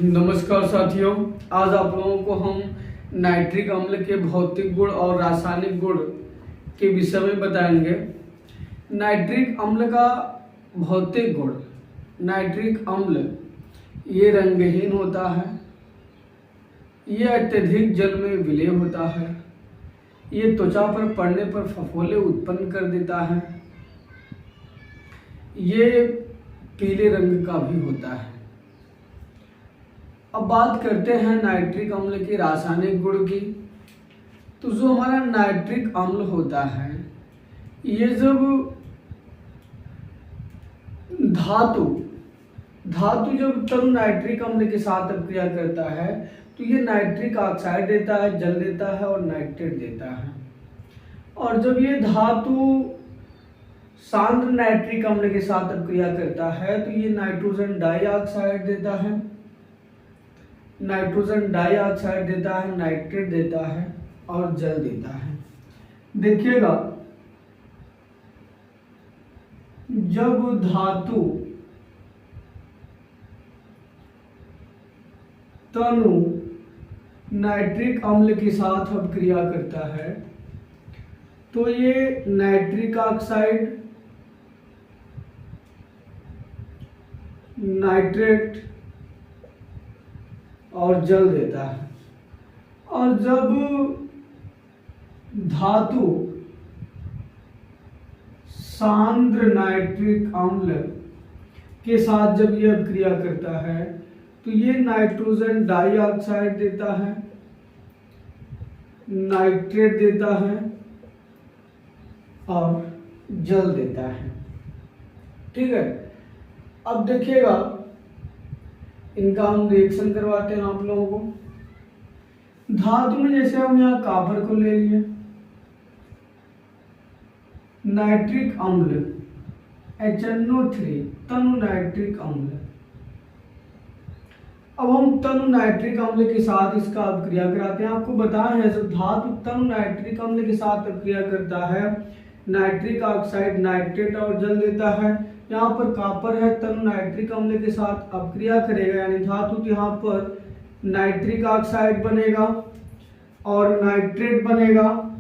नमस्कार साथियों, आज आप लोगों को हम नाइट्रिक अम्ल के भौतिक गुण और रासायनिक गुण के विषय में बताएंगे। नाइट्रिक अम्ल का भौतिक गुण। नाइट्रिक अम्ल ये रंगहीन होता है, ये अत्यधिक जल में विलय होता है, ये त्वचा पर पड़ने पर फफोले उत्पन्न कर देता है, ये पीले रंग का भी होता है। अब बात करते हैं नाइट्रिक अम्ल के रासायनिक गुण की। तो जो हमारा नाइट्रिक अम्ल होता है, ये जब धातु जब तनु नाइट्रिक अम्ल के साथ अभिक्रिया करता है तो ये नाइट्रिक ऑक्साइड देता है, जल देता है और नाइट्रेट देता है। और जब ये धातु सांद्र नाइट्रिक अम्ल के साथ अभिक्रिया करता है तो ये नाइट्रोजन डाइऑक्साइड देता है, नाइट्रेट देता है और जल देता है। देखिएगा, जब धातु तनु नाइट्रिक अम्ल के साथ अभिक्रिया करता है तो ये नाइट्रिक ऑक्साइड, नाइट्रेट और जल देता है। और जब धातु सांद्र नाइट्रिक अम्ल के साथ जब यह अभिक्रिया करता है तो ये नाइट्रोजन डाइऑक्साइड देता है, नाइट्रेट देता है और जल देता है। ठीक है, अब देखिएगा, इनका हम रिएक्शन करवाते हैं आप लोगों को। धातु में जैसे हम यहाँ कॉपर को ले लिए, नाइट्रिक अम्ल HNO3 तनु नाइट्रिक अम्ल। अब हम तनु नाइट्रिक अम्ल के साथ इसका अभिक्रिया कराते हैं। आपको बताया है, जब धातु तनु नाइट्रिक अम्ल के साथ अभिक्रिया करता है, नाइट्रिक ऑक्साइड, नाइट्रेट और जल देता है। यहाँ पर कॉपर है, तनु नाइट्रिक अम्ल के साथ अभिक्रिया करेगा, यानी धातु तो यहाँ पर नाइट्रिक ऑक्साइड बनेगा और नाइट्रेट बनेगा,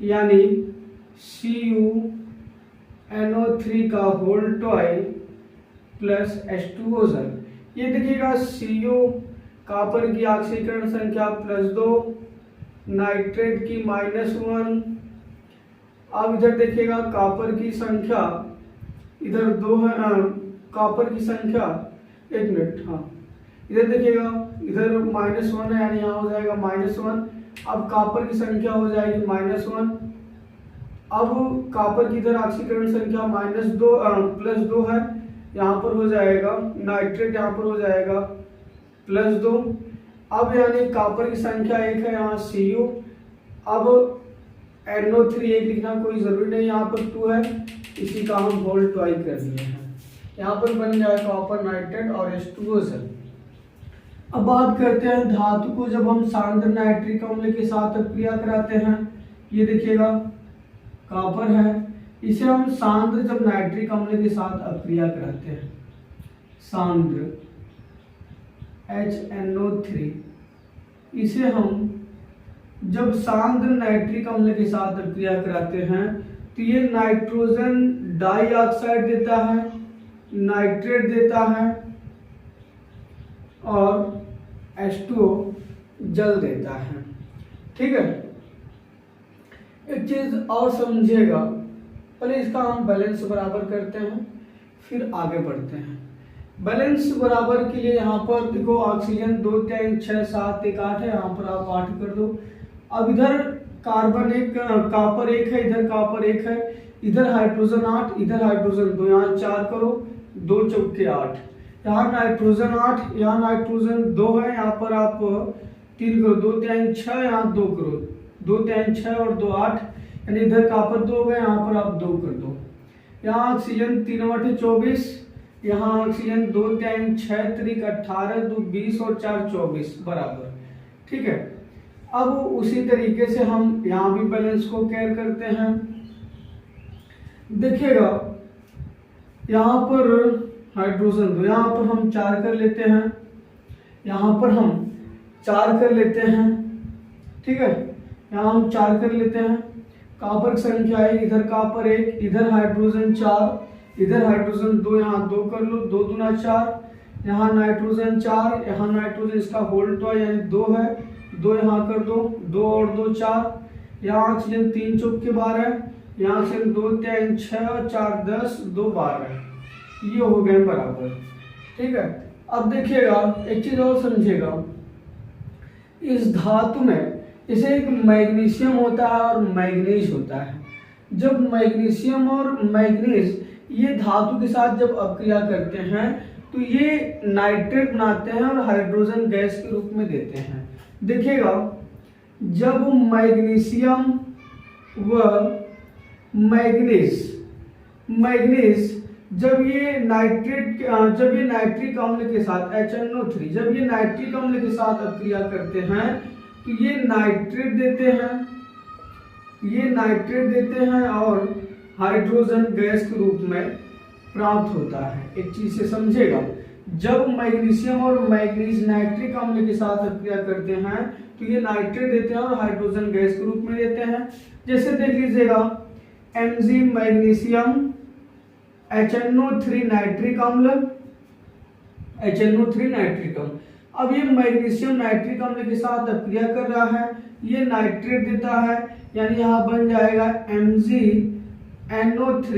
यानी CuNO3 का होल टॉय प्लस H2O जल। ये देखिएगा, CO कॉपर की ऑक्सीकरण संख्या +2, नाइट्रेट की -1। अब इधर देखिएगा, कॉपर की संख्या इधर 2 है, कॉपर की संख्या, एक मिनट, हाँ इधर देखिएगा, इधर -1 है, यानी यहाँ हो जाएगा -1। अब कॉपर की संख्या हो जाएगी -1। अब कॉपर की इधर ऑक्सीकरण संख्या +2 है, यहाँ पर हो जाएगा नाइट्रेट, यहाँ पर हो जाएगा +2। अब यानी कॉपर की संख्या 1 है, यहाँ Cu। अब NO3 1 लिखना कोई जरूरी नहीं, यहाँ पर 2 है, इसी का हम होल टॉय कर दिए हैं। यहाँ पर बन जाएगा कॉपर, नाइट्रेट और H2O जल। अब बात करते हैं धातु को जब हम सांद्र नाइट्रिक अम्ल के साथ अभिक्रिया कराते हैं। ये देखिएगा, कॉपर है, इसे हम सांद्र जब नाइट्रिक अम्ल के साथ अभिक्रिया कराते हैं, सांद्र HNO3, इसे हम जब सांद्र नाइट्रिक अम्ल के साथ अभिक्रिया कराते हैं तो ये नाइट्रोजन डाइऑक्साइड देता है, नाइट्रेट देता है और H2O जल देता है। ठीक है, एक चीज और समझिएगा, पहले इसका हम बैलेंस बराबर करते हैं, फिर आगे बढ़ते हैं। बैलेंस बराबर के लिए यहाँ पर देखो, ऑक्सीजन 2 3 6 7 1 8 है, यहाँ पर आप 8 कर दो। अब इधर कार्बन 1, कॉपर 1 है, इधर कॉपर 1 है, इधर हाइड्रोजन 8, इधर हाइड्रोजन 2, यहाँ 4 करो, 2 चौके 8, यहाँ नाइट्रोजन 8, यहाँ नाइट्रोजन 2 है, यहाँ पर आप 3 करो, 2 3 6, यहाँ 2 करो, 2 3 6 और 2 8, यानी इधर कॉपर 2 हो गए, यहाँ पर आप 2 कर दो। यहाँ ऑक्सीजन 3 8 24, यहाँ ऑक्सीजन 2 3 6 3 18 2 20 और 4 24 बराबर। ठीक है, अब उसी तरीके से हम यहाँ भी बैलेंस को केयर करते हैं। देखिएगा, यहाँ पर हाइड्रोजन दो, यहाँ पर हम 4 कर लेते हैं, यहाँ पर हम 4 कर लेते हैं, ठीक है, यहाँ हम 4 कर लेते हैं। कॉपर की संख्या है, इधर कॉपर 1, इधर हाइड्रोजन 4, इधर हाइड्रोजन 2, यहाँ 2 कर लो, 2 दूना 4, यहाँ नाइट्रोजन 4, यहाँ नाइट्रोजन इसका होल टॉय यानी 2 है, 2 यहाँ कर दो, 2 और 2 4, यहाँ ऑक्सीजन 3 चौक के 12, यहाँ ऑक्सीजन 2 3 6 4 10 2 12, ये हो गए बराबर, ठीक है। अब देखिएगा एक चीज और समझिएगा, इस धातु में जैसे एक मैग्नीशियम होता है और मैग्नीज होता है। जब मैग्नीशियम और मैग्नीज ये धातु के साथ जब अपक्रिया करते हैं तो ये नाइट्रेट बनाते हैं और हाइड्रोजन गैस के रूप में देते हैं। देखिएगा जब मैग्नीशियम व मैग्नीज जब ये नाइट्रिक अम्ल के साथ HNO3 जब ये नाइट्रिक अम्ल के साथ अपक्रिया करते हैं तो ये नाइट्रेट देते हैं और हाइड्रोजन गैस के रूप में प्राप्त होता है। एक चीज से समझेगा, जब मैग्नीशियम और मैग्नीज नाइट्रिक अम्ल के साथ अपक्रिया करते हैं तो ये नाइट्रेट देते हैं और हाइड्रोजन गैस के रूप में देते हैं। जैसे देख लीजिएगा Mg मैग्नीशियम HNO3 नाइट्रिक अम्ल, HNO3 नाइट्रिक अम्ल। अब ये मैग्नीशियम नाइट्रिक अम्ल के साथ अपक्रिया कर रहा है, ये नाइट्रेट देता है, यानी यहाँ बन जाएगा MgNO3।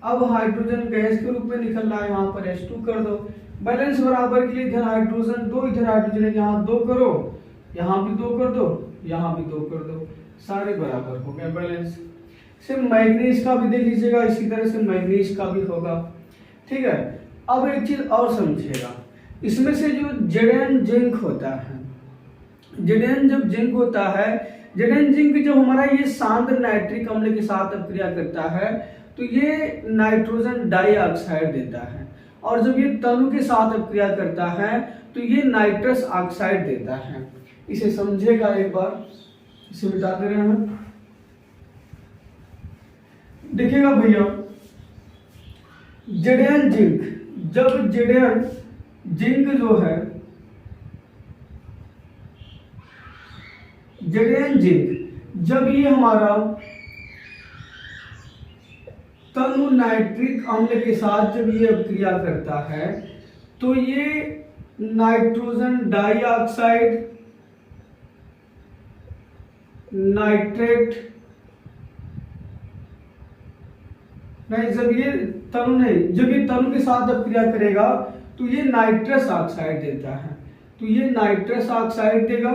अब हाइड्रोजन गैस के रूप में निकल रहा है, यहाँ पर H2 कर दो। बैलेंस बराबर के लिए इधर हाइड्रोजन 2, इधर हाइड्रोजन यहाँ 2 करो, यहाँ भी 2 कर दो, यहाँ भी 2 कर दो, सारे बराबर हो गए बैलेंस। सिर्फ मैग्नीज का भी देख लीजिएगा, इसी तरह से मैग्नीज का भी होगा, ठीक है। अब एक चीज और समझिएगा, इसमें से जो Zn जिंक होता है, Zn जब जिंक होता है, Zn जिंक जब हमारा ये सांद्र नाइट्रिक अम्ल के साथ अपक्रिया करता है तो ये नाइट्रोजन डाइऑक्साइड देता है, और जब ये तनु के साथ अपक्रिया करता है तो ये नाइट्रस ऑक्साइड देता है। इसे समझेगा एक बार, इसे बता दे रहे हैं। देखिएगा भैया Zn जिंक, जब Zn जिंक जो है, Zn जिंक जब ये हमारा तनु नाइट्रिक अम्ल के साथ जब ये अपक्रिया करता है तो ये नाइट्रोजन डाइऑक्साइड, नाइट्रेट नहीं, जब ये तनु के साथ अपक्रिया करेगा तो ये नाइट्रस ऑक्साइड देता है, तो ये नाइट्रस ऑक्साइड देगा,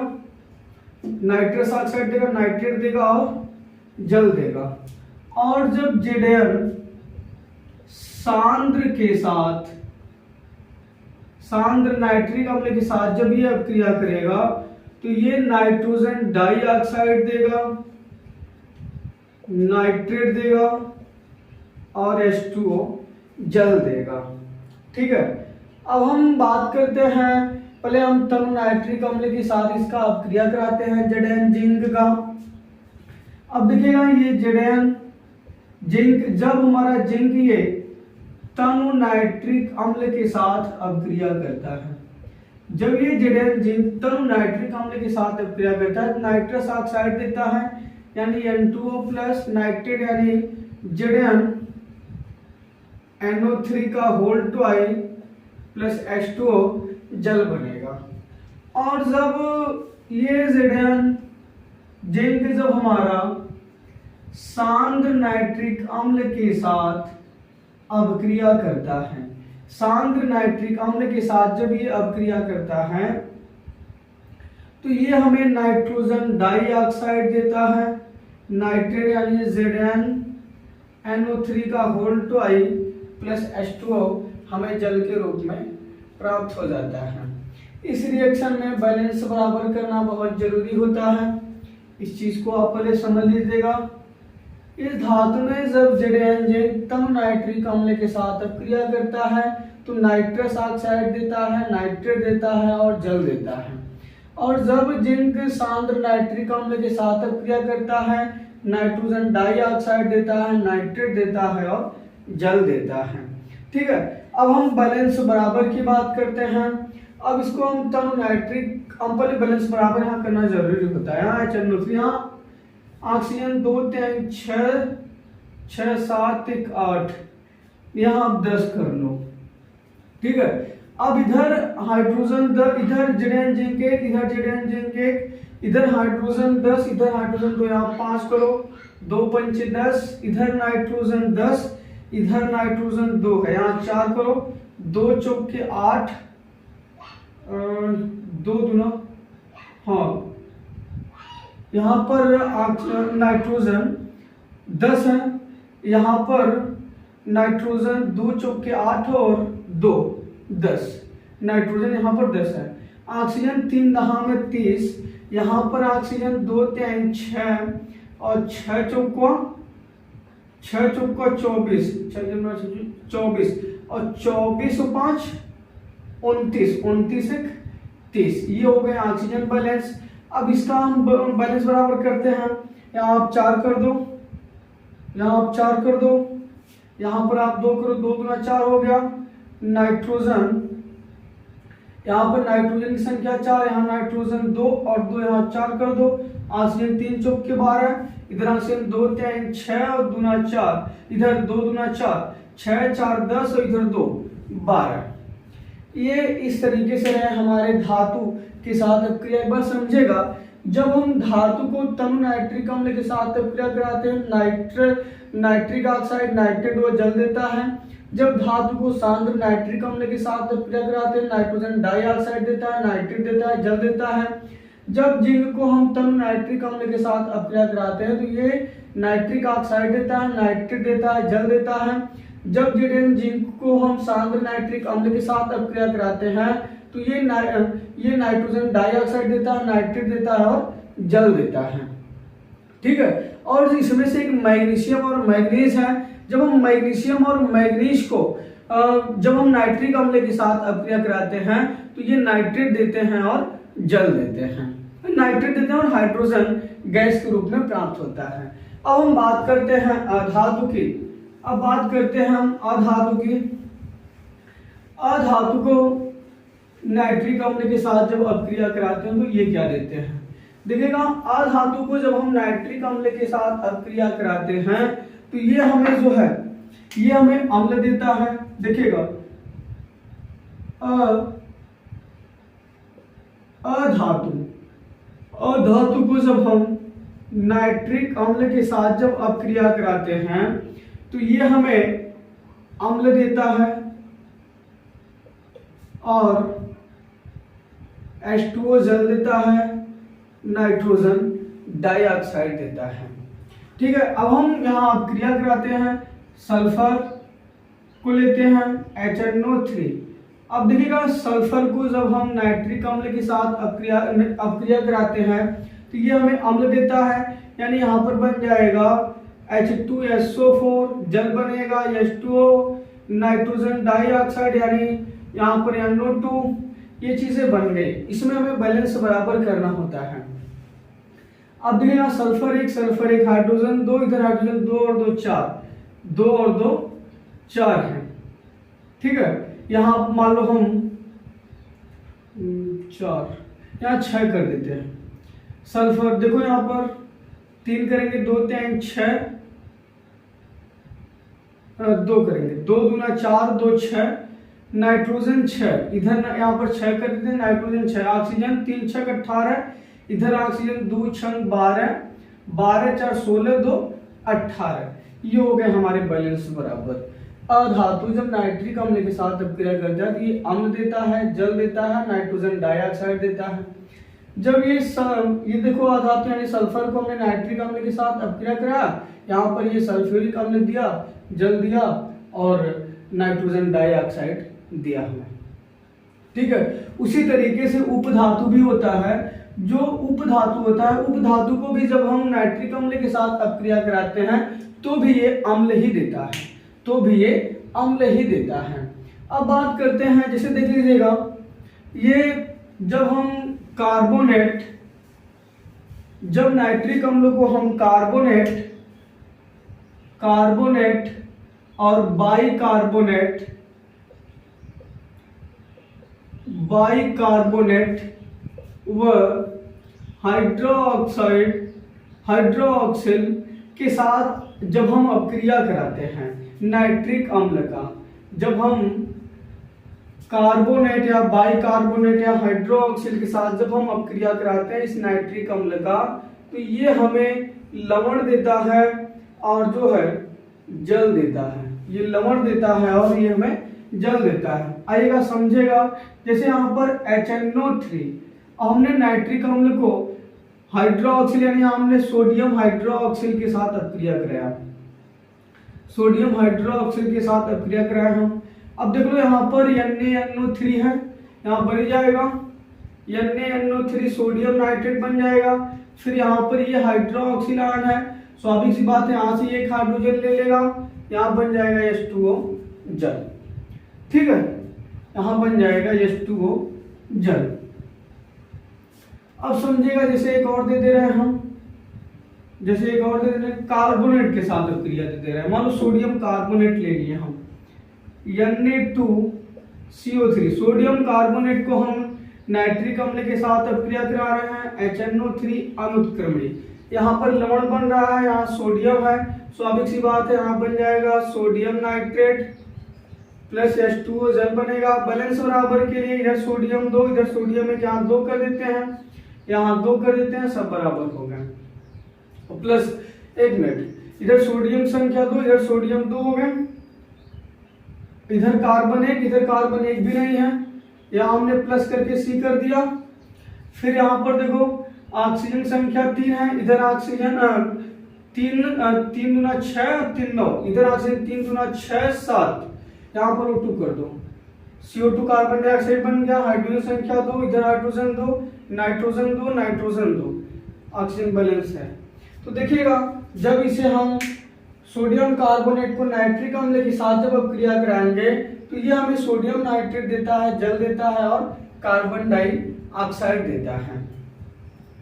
नाइट्रेट देगा और जल देगा। और जब Zn सांद्र नाइट्रिक अम्ल के साथ जब ये अपक्रिया करेगा तो ये नाइट्रोजन डाइऑक्साइड देगा, नाइट्रेट देगा और H2O जल देगा, ठीक है। अब हम बात करते हैं, पहले हम तनु नाइट्रिक अम्ल के साथ इसका अपक्रिया कराते हैं Zn जिंक का। अब देखिएगा ये Zn जिंक, जब हमारा जिंक ये तनु नाइट्रिक अम्ल के साथ अपक्रिया करता है, जब ये Zn जिंक तनु नाइट्रिक अम्ल के साथ अपक्रिया करता है तो नाइट्रस ऑक्साइड देता है, यानी N2O प्लस, नाइट्रेट यानी ZnNO3 का होल टॉय प्लस H2O जल बनेगा। और जब ये Zn जिंक जब हमारा सांद्र नाइट्रिक अम्ल के साथ अपक्रिया करता है, सांद्र नाइट्रिक अम्ल के साथ जब ये अपक्रिया करता है तो ये हमें नाइट्रोजन डाइऑक्साइड देता है, नाइट्रेट यानी ZnNO3 का होल टॉय प्लस H2O हमें जल के रूप में प्राप्त हो जाता है। इस रिएक्शन में बैलेंस बराबर करना बहुत जरूरी होता है, इस चीज को आप पहले समझ लीजिएगा। इस धातु में जब Zn जिंक तनु नाइट्रिक अम्ल के साथ अपक्रिया करता है तो नाइट्रस ऑक्साइड देता है, नाइट्रेट देता है और जल देता है। और जब जिंक सांद्र नाइट्रिक अम्ल के साथ अपक्रिया करता है, नाइट्रोजन डाइऑक्साइड देता है, नाइट्रेट देता है और जल देता है, ठीक है। अब हम बैलेंस बराबर की बात करते हैं। अब इसको हम तनु नाइट्रिक अम्ल बैलेंस बराबर यहाँ करना जरूरी होता है। यहाँ HNO3, यहाँ ऑक्सीजन 2 3 6 6 7 1 8, यहाँ आप 10 कर लो, ठीक है। अब इधर हाइड्रोजन इधर Zn जिंक 1, इधर Zn जिंक 1, इधर हाइड्रोजन 10, इधर हाइड्रोजन 2, यहाँ 5 करो, 2 5 10, इधर नाइट्रोजन 10, इधर नाइट्रोजन 2 है, यहाँ 4 करो, 2 चौके 8, 2 दूना, हाँ यहाँ पर नाइट्रोजन 10 है, यहाँ पर नाइट्रोजन 2 चौके 8 और 2 10, नाइट्रोजन यहाँ पर 10 है। ऑक्सीजन 3 दहा में 30, यहाँ पर ऑक्सीजन 2 3 6 और 6 चौका 24, 24 और 24 और 5 29, 29 1 30, ये हो गए ऑक्सीजन बैलेंस। अब इसका हम बैलेंस बराबर करते हैं, यहाँ आप 4 कर दो, यहाँ आप 4 कर दो, यहाँ पर आप 2 करो, 2 गुना 4 हो गया। नाइट्रोजन, यहाँ पर नाइट्रोजन की संख्या 4, यहाँ नाइट्रोजन 2 और 2 यहाँ 4 कर दो। ऑक्सीजन 3 चौके 12, इधर ऑक्सीजन 2 3 6 और दूना 4, इधर 2 दूना 4, 6 4 10 और इधर 2 12। ये इस तरीके से है हमारे धातु के साथ अपक्रिया। एक बार समझेगा, जब हम धातु को तनु नाइट्रिक अम्ल के साथ अपक्रिया कराते हैं, नाइट्रिक ऑक्साइड नाइट्रेट वो जल देता है। जब धातु को सांद्र नाइट्रिक अम्ल के साथ अपक्रिया कराते हैं, नाइट्रोजन डाइऑक्साइड देता है, नाइट्रेट देता है, जल देता है। जब जिंक को हम तनु नाइट्रिक अम्ल के साथ अपक्रिया कराते हैं तो ये नाइट्रिक ऑक्साइड देता है, नाइट्रेट देता है, जल देता है। जब Zn जिंक को हम सांद्र नाइट्रिक अम्ल के साथ अपक्रिया कराते हैं तो ये नाइट्रोजन डाइऑक्साइड देता है, नाइट्रेट देता है और जल देता है, ठीक है। और इसमें से एक मैग्नीशियम और मैग्नीज है। जब हम मैग्नीशियम और मैग्नीज को जब हम नाइट्रिक अम्ल के साथ अपक्रिया कराते हैं तो ये नाइट्रेट देते हैं और जल देते हैं, नाइट्रेट देते हैं और हाइड्रोजन गैस के रूप में प्राप्त होता है। अब हम बात करते हैं अधातु की। अब बात करते हैं हम अधातु की। अधातु को नाइट्रिक अम्ल के साथ जब अपक्रिया कराते हैं तो ये क्या देते हैं, देखिएगा। अधातु को जब हम नाइट्रिक अम्ल के साथ अपक्रिया कराते हैं तो ये हमें जो है ये हमें अम्ल देता है। देखिएगा, अधातु को जब हम नाइट्रिक अम्ल के साथ जब अपक्रिया कराते हैं तो ये हमें अम्ल देता है और H2O जल देता है, नाइट्रोजन डाइऑक्साइड देता है, ठीक है। अब हम यहाँ अपक्रिया कराते हैं, सल्फर को लेते हैं HNO3। अब देखिएगा, सल्फर को जब हम नाइट्रिक अम्ल के साथ अपक्रिया कराते हैं तो ये हमें अम्ल देता है, यानी यहाँ पर बन जाएगा H2SO4, जल बनेगा, H2O, नाइट्रोजन डाइऑक्साइड यानी यहाँ पर NO2, ये चीजें बन गई। इसमें हमें बैलेंस बराबर करना होता है। अब देखिए, सल्फर एक हाइड्रोजन 2, इधर हाइड्रोजन 2 और 2 4, 2 और 2 4 है, ठीक है। यहाँ मान लो हम 4, यहाँ 6 कर देते हैं। सल्फर देखो यहाँ पर 3 करेंगे, 2 3 6, 2 करेंगे, 2 दूना 4, 2 6, नाइट्रोजन 6, इधर यहाँ पर 6 कर देते हैं, नाइट्रोजन 6, ऑक्सीजन 3 6 18, इधर ऑक्सीजन 2 6 12, 12 4 16, 2 18, ये हो गए हमारे बैलेंस बराबर। अधातु जब नाइट्रिक अम्ल के साथ अपक्रिया करता है तो ये अम्ल देता है, जल देता है, नाइट्रोजन डाइऑक्साइड देता है। जब ये देखो, अधातु यानी सल्फर को हमने नाइट्रिक अम्ल के साथ अपक्रिया कराया, यहाँ पर ये सल्फ्यूरिक अम्ल दिया, जल दिया और नाइट्रोजन डाइऑक्साइड दिया हमें, ठीक है। उसी तरीके से उपधातु भी होता है। जो उपधातु होता है, उपधातु को भी जब हम नाइट्रिक अम्ल के साथ अपक्रिया कराते हैं तो भी ये अम्ल ही देता है, अब बात करते हैं, जैसे देख लीजिएगा, ये जब हम जब नाइट्रिक अम्ल को हम कार्बोनेट और बाइकार्बोनेट व हाइड्रोक्सिल के साथ जब हम अपक्रिया कराते हैं नाइट्रिक अम्ल का, जब हम कार्बोनेट या बाइकार्बोनेट या हाइड्रोक्सिल के साथ जब हम अपक्रिया कराते हैं इस नाइट्रिक अम्ल का, तो ये हमें लवण देता है और जो है जल देता है। ये लवण देता है और ये हमें जल देता है। आइएगा समझेगा। जैसे यहाँ पर HNO3, हमने नाइट्रिक अम्ल को हाइड्रोक्सिल यानी हमने सोडियम हाइड्रोक्सिल के साथ अपक्रिया कराया, सोडियम हाइड्रोक्सिल के साथ अपक्रिया कराया हम। अब देख लो यहाँ पर NaNO3 है, यहाँ बन जाएगा NaNO3 सोडियम नाइट्रेट बन जाएगा। फिर यहाँ पर ये हाइड्रोक्सिल आयन है, स्वाभाविक सी बात है यहाँ से एक हाइड्रोजन ले लेगा, यहाँ बन जाएगा H2O जल। ठीक है, यहाँ बन जाएगा H2O जल। अब समझिएगा, जैसे एक और दे रहे हैं हम, जैसे एक और दे रहे हैं कार्बोनेट के साथ अपक्रिया दे रहे हैं। मान लो सोडियम कार्बोनेट ले लिए हम Na2CO3, सोडियम कार्बोनेट को हम नाइट्रिक अम्ल के साथ अपक्रिया करा रहे हैं HNO3 अनुत्क्रमणी। यहाँ पर लवण बन रहा है, यहाँ सोडियम है, स्वाभाविक सी बात है यहाँ बन जाएगा सोडियम नाइट्रेट प्लस H2O जल बनेगा। बैलेंस बराबर के लिए इधर सोडियम 2, इधर सोडियम है, यहाँ 2 कर देते हैं, यहाँ 2 कर देते हैं, सब बराबर हो गए। प्लस 1 मिनट, इधर सोडियम संख्या 2, इधर सोडियम 2 हो गए, इधर कार्बन 1, इधर कार्बन 1 भी नहीं है, यहाँ हमने प्लस करके C कर दिया। फिर यहाँ पर देखो ऑक्सीजन संख्या 3 है, इधर ऑक्सीजन 3 दूना 6 3 9, इधर ऑक्सीजन 3 दूना 6 7, यहाँ पर O2 कर दो, CO2 कार्बन डाइऑक्साइड बन गया। हाइड्रोजन संख्या 2, इधर hydrogen 2, nitrogen 2, nitrogen 2, oxygen balance है। तो देखिएगा, जब इसे हम सोडियम कार्बोनेट को नाइट्रिक अम्ल के साथ जब अपक्रिया कराएंगे तो ये हमें सोडियम नाइट्रेट देता है, जल देता है और कार्बन डाइऑक्साइड देता है।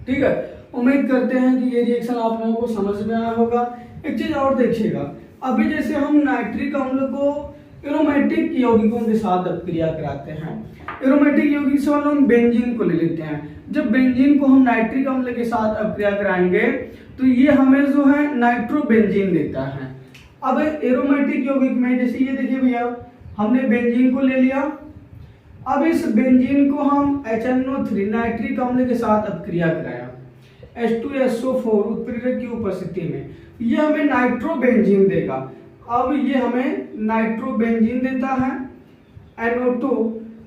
ठीक है, उम्मीद करते हैं कि ये रिएक्शन आप लोगों को समझ में आया होगा। एक चीज और देखिएगा, अभी जैसे हम नाइट्रिक अम्ल को एरोमेटिक यौगिकों के साथ अपक्रिया कराते हैं, एरोमेटिक यौगिक से हम बेंजीन को ले लेते हैं। जब बेंजीन को हम नाइट्रिक अम्ल के साथ अपक्रिया कराएंगे तो ये हमें जो है नाइट्रोबेंजीन देता है। अब एरोमेटिक यौगिक में जैसे ये देखिए भैया, हमने बेंजीन को ले लिया, अब इस बेंजीन को हम HNO3 नाइट्रिक अम्ल के साथ अपक्रिया कराया H2SO4 उत्प्रेरक की उपस्थिति में, ये हमें नाइट्रोबेंजीन देगा। अब ये हमें नाइट्रोबेंजीन देता है, NO2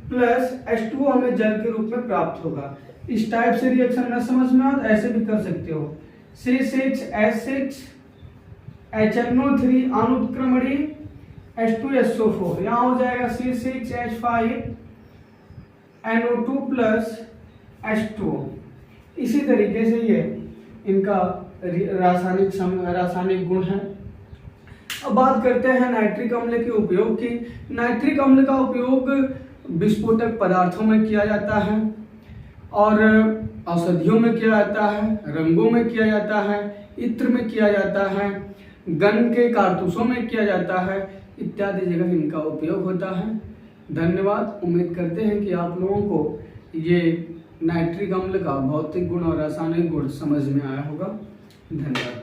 प्लस H2O हमें जल के रूप में प्राप्त होगा। इस टाइप से रिएक्शन न समझ में आए ऐसे भी कर सकते हो, C6H6 HNO3 अनुत्क्रमणी H2SO4, यहाँ हो जाएगा C6H5 NO2 प्लस H2O। इसी तरीके से ये इनका रासायनिक गुण है। अब बात करते हैं नाइट्रिक अम्ल के उपयोग की। नाइट्रिक अम्ल का उपयोग विस्फोटक पदार्थों में किया जाता है और औषधियों में किया जाता है, रंगों में किया जाता है, इत्र में किया जाता है, गन के कारतूसों में किया जाता है, इत्यादि जगह इनका उपयोग होता है। धन्यवाद। उम्मीद करते हैं कि आप लोगों को ये नाइट्रिक अम्ल का भौतिक गुण और रासायनिक गुण समझ में आया होगा। धन्यवाद।